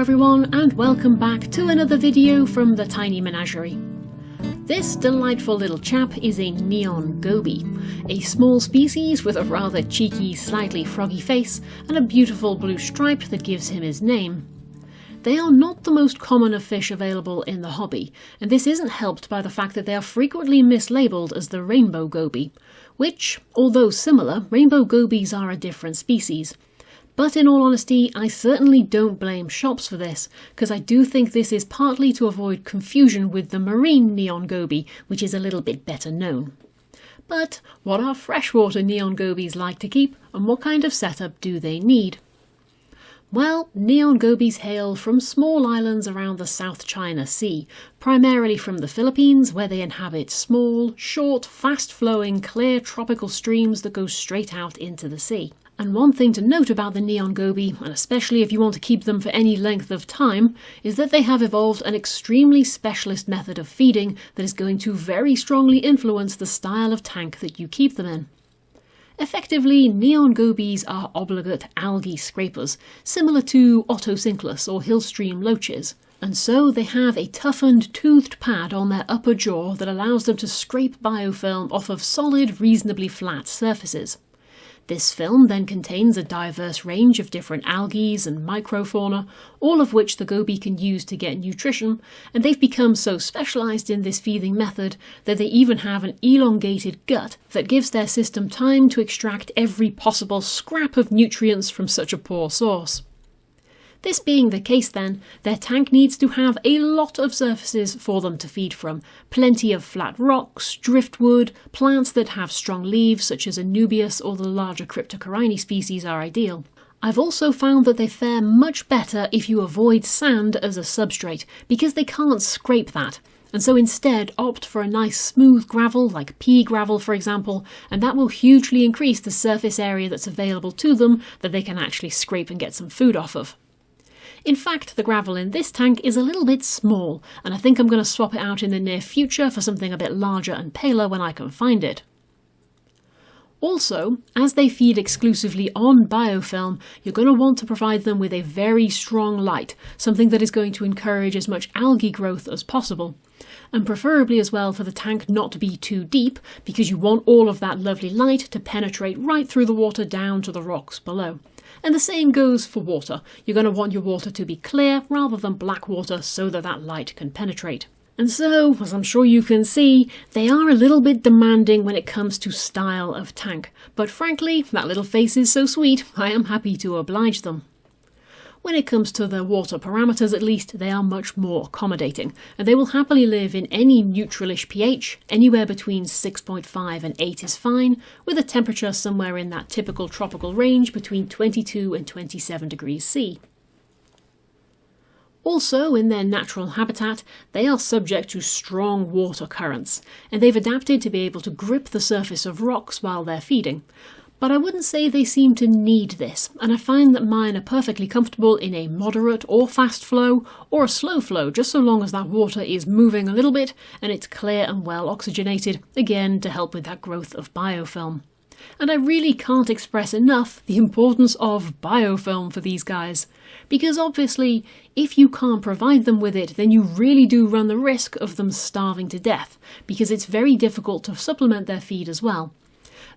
everyone, and welcome back to another video from the Tiny Menagerie. This delightful little chap is a neon goby, a small species with a rather cheeky, slightly froggy face and a beautiful blue stripe that gives him his name. They are not the most common of fish available in the hobby, and this isn't helped by the fact that they are frequently mislabeled as the rainbow goby, which, although similar, rainbow gobies are a different species. But in all honesty, I certainly don't blame shops for this, because I do think this is partly to avoid confusion with the marine neon goby, which is a little bit better known. But what are freshwater neon gobies like to keep, and what kind of setup do they need? Well, neon gobies hail from small islands around the South China Sea, primarily from the Philippines, where they inhabit small, short, fast-flowing, clear tropical streams that go straight out into the sea. And one thing to note about the neon goby, and especially if you want to keep them for any length of time, is that they have evolved an extremely specialist method of feeding that is going to very strongly influence the style of tank that you keep them in. Effectively, neon gobies are obligate algae scrapers, similar to Ottocinclus or hillstream loaches, and so they have a toughened, toothed pad on their upper jaw that allows them to scrape biofilm off of solid, reasonably flat surfaces. This film then contains a diverse range of different algae and microfauna, all of which the goby can use to get nutrition, and they've become so specialised in this feeding method that they even have an elongated gut that gives their system time to extract every possible scrap of nutrients from such a poor source. This being the case then, their tank needs to have a lot of surfaces for them to feed from. Plenty of flat rocks, driftwood, plants that have strong leaves such as Anubias or the larger Cryptocorini species are ideal. I've also found that they fare much better if you avoid sand as a substrate, because they can't scrape that. And so instead opt for a nice smooth gravel like pea gravel for example, and that will hugely increase the surface area that's available to them that they can actually scrape and get some food off of. In fact, the gravel in this tank is a little bit small, and I think I'm going to swap it out in the near future for something a bit larger and paler when I can find it. Also, as they feed exclusively on biofilm, you're going to want to provide them with a very strong light, something that is going to encourage as much algae growth as possible. And preferably as well for the tank not to be too deep, because you want all of that lovely light to penetrate right through the water down to the rocks below. And the same goes for water. You're going to want your water to be clear rather than black water so that that light can penetrate. And so, as I'm sure you can see, they are a little bit demanding when it comes to style of tank. But frankly, that little face is so sweet, I am happy to oblige them. When it comes to the water parameters at least, they are much more accommodating, and they will happily live in any neutralish pH, anywhere between 6.5 and 8 is fine, with a temperature somewhere in that typical tropical range between 22 and 27 degrees C. Also, in their natural habitat, they are subject to strong water currents, and they've adapted to be able to grip the surface of rocks while they're feeding. But I wouldn't say they seem to need this, and I find that mine are perfectly comfortable in a moderate or fast flow, or a slow flow, just so long as that water is moving a little bit and it's clear and well oxygenated, again to help with that growth of biofilm. And I really can't express enough the importance of biofilm for these guys, because obviously if you can't provide them with it, then you really do run the risk of them starving to death, because it's very difficult to supplement their feed as well.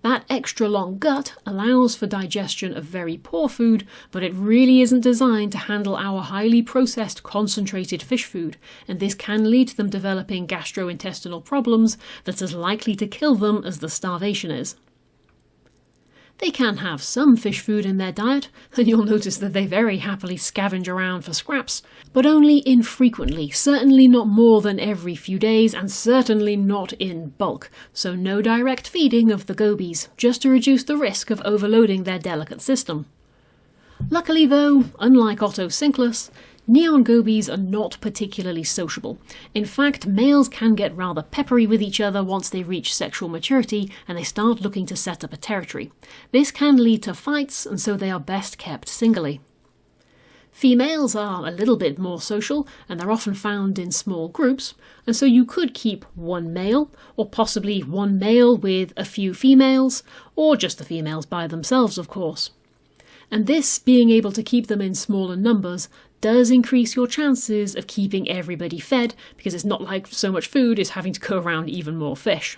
That extra long gut allows for digestion of very poor food, but it really isn't designed to handle our highly processed concentrated fish food, and this can lead to them developing gastrointestinal problems that's as likely to kill them as the starvation is. They can have some fish food in their diet, and you'll notice that they very happily scavenge around for scraps, but only infrequently, certainly not more than every few days, and certainly not in bulk, so no direct feeding of the gobies, just to reduce the risk of overloading their delicate system. Luckily though, unlike Ottocinclus, neon gobies are not particularly sociable. In fact, males can get rather peppery with each other once they reach sexual maturity and they start looking to set up a territory. This can lead to fights, and so they are best kept singly. Females are a little bit more social, and they're often found in small groups, and so you could keep one male, or possibly one male with a few females, or just the females by themselves, of course. And this, being able to keep them in smaller numbers, does increase your chances of keeping everybody fed, because it's not like so much food is having to go around even more fish.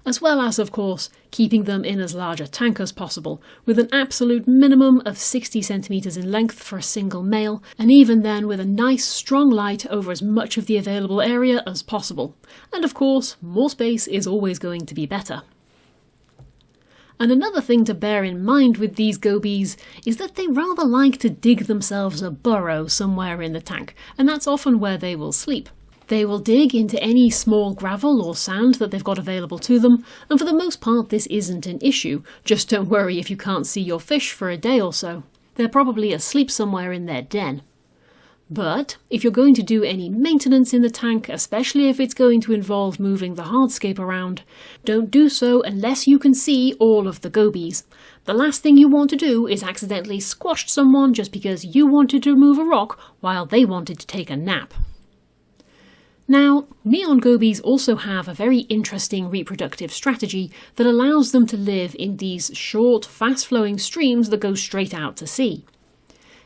As well as, of course, keeping them in as large a tank as possible, with an absolute minimum of 60 centimeters in length for a single male, and even then with a nice strong light over as much of the available area as possible. And of course, more space is always going to be better. And another thing to bear in mind with these gobies is that they rather like to dig themselves a burrow somewhere in the tank, and that's often where they will sleep. They will dig into any small gravel or sand that they've got available to them, and for the most part this isn't an issue, just don't worry if you can't see your fish for a day or so. They're probably asleep somewhere in their den. But if you're going to do any maintenance in the tank, especially if it's going to involve moving the hardscape around, don't do so unless you can see all of the gobies. The last thing you want to do is accidentally squash someone just because you wanted to move a rock while they wanted to take a nap. Now, neon gobies also have a very interesting reproductive strategy that allows them to live in these short, fast-flowing streams that go straight out to sea.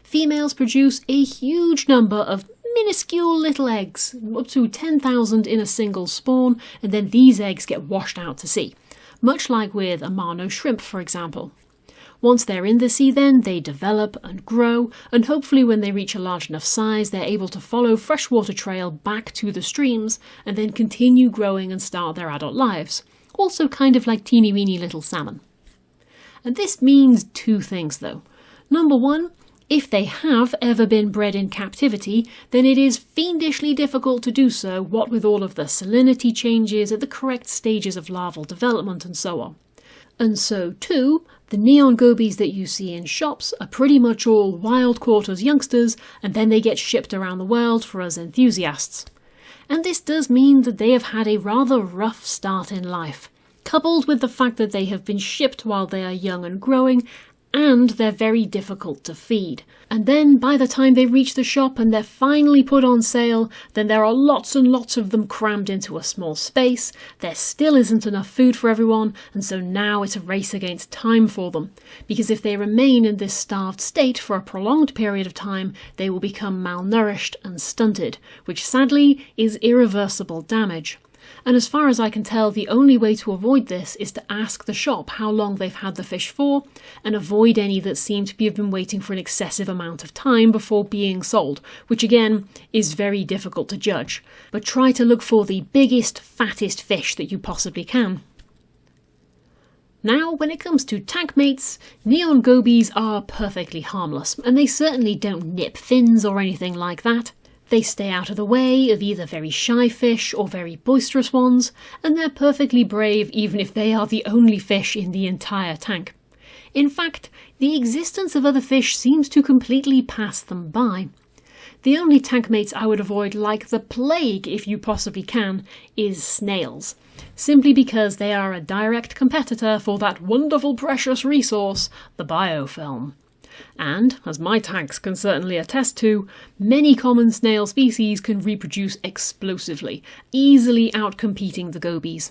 Females produce a huge number of minuscule little eggs, up to 10,000 in a single spawn, and then these eggs get washed out to sea, much like with a Marno shrimp, for example. Once they're in the sea then, they develop and grow, and hopefully when they reach a large enough size, they're able to follow freshwater trail back to the streams, and then continue growing and start their adult lives. Also kind of like teeny weeny little salmon. And this means two things though. Number one, if they have ever been bred in captivity, then it is fiendishly difficult to do so, what with all of the salinity changes at the correct stages of larval development and so on. And so too, the neon gobies that you see in shops are pretty much all wild caught as youngsters, and then they get shipped around the world for us enthusiasts. And this does mean that they have had a rather rough start in life, coupled with the fact that they have been shipped while they are young and growing, and they're very difficult to feed. And then by the time they reach the shop and they're finally put on sale, then there are lots and lots of them crammed into a small space, there still isn't enough food for everyone, and so now it's a race against time for them. Because if they remain in this starved state for a prolonged period of time, they will become malnourished and stunted, which sadly is irreversible damage. And as far as I can tell, the only way to avoid this is to ask the shop how long they've had the fish for, and avoid any that seem to have been waiting for an excessive amount of time before being sold, which again is very difficult to judge. But try to look for the biggest, fattest fish that you possibly can. Now, when it comes to tankmates, neon gobies are perfectly harmless, and they certainly don't nip fins or anything like that. They stay out of the way of either very shy fish or very boisterous ones, and they're perfectly brave even if they are the only fish in the entire tank. In fact, the existence of other fish seems to completely pass them by. The only tankmates I would avoid like the plague, if you possibly can, is snails, simply because they are a direct competitor for that wonderful precious resource, the biofilm. And, as my tanks can certainly attest to, many common snail species can reproduce explosively, easily outcompeting the gobies.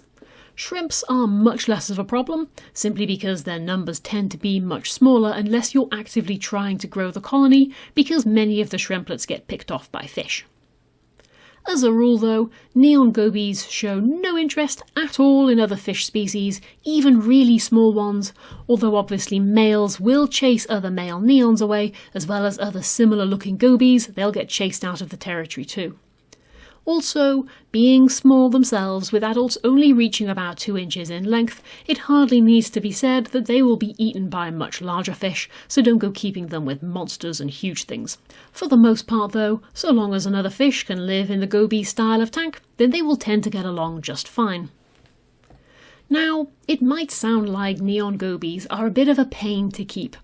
Shrimps are much less of a problem, simply because their numbers tend to be much smaller unless you're actively trying to grow the colony, because many of the shrimplets get picked off by fish. As a rule though, neon gobies show no interest at all in other fish species, even really small ones, although obviously males will chase other male neons away, as well as other similar looking gobies, they'll get chased out of the territory too. Also, being small themselves, with adults only reaching about 2 inches in length, it hardly needs to be said that they will be eaten by much larger fish, so don't go keeping them with monsters and huge things. For the most part though, so long as another fish can live in the goby style of tank, then they will tend to get along just fine. Now, it might sound like neon gobies are a bit of a pain to keep,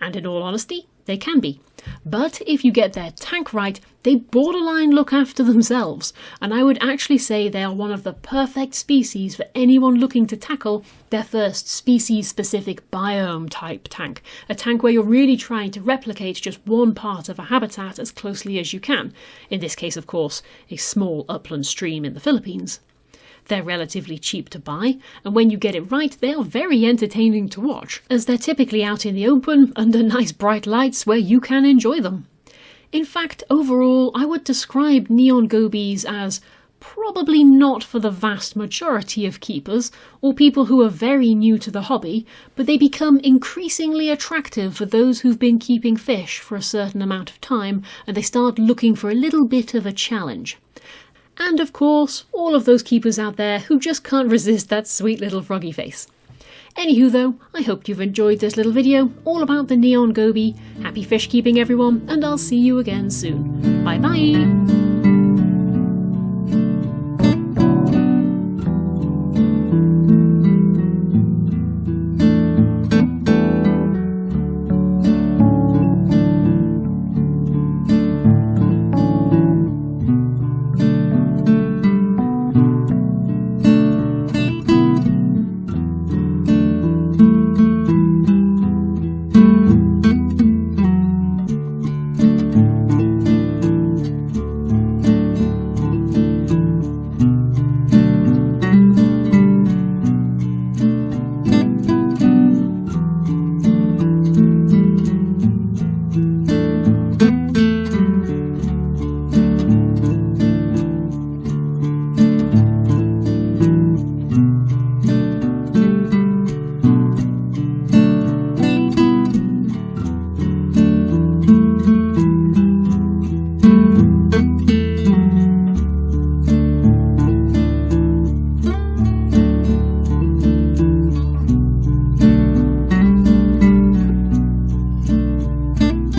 and in all honesty, they can be. But if you get their tank right, they borderline look after themselves, and I would actually say they are one of the perfect species for anyone looking to tackle their first species-specific biome type tank, a tank where you're really trying to replicate just one part of a habitat as closely as you can, in this case of course a small upland stream in the Philippines. They're relatively cheap to buy, and when you get it right, they are very entertaining to watch, as they're typically out in the open under nice bright lights where you can enjoy them. In fact, overall, I would describe neon gobies as probably not for the vast majority of keepers, or people who are very new to the hobby, but they become increasingly attractive for those who've been keeping fish for a certain amount of time, and they start looking for a little bit of a challenge. And of course, all of those keepers out there who just can't resist that sweet little froggy face. Anywho though, I hope you've enjoyed this little video all about the neon goby. Happy fish keeping everyone, and I'll see you again soon. Bye bye!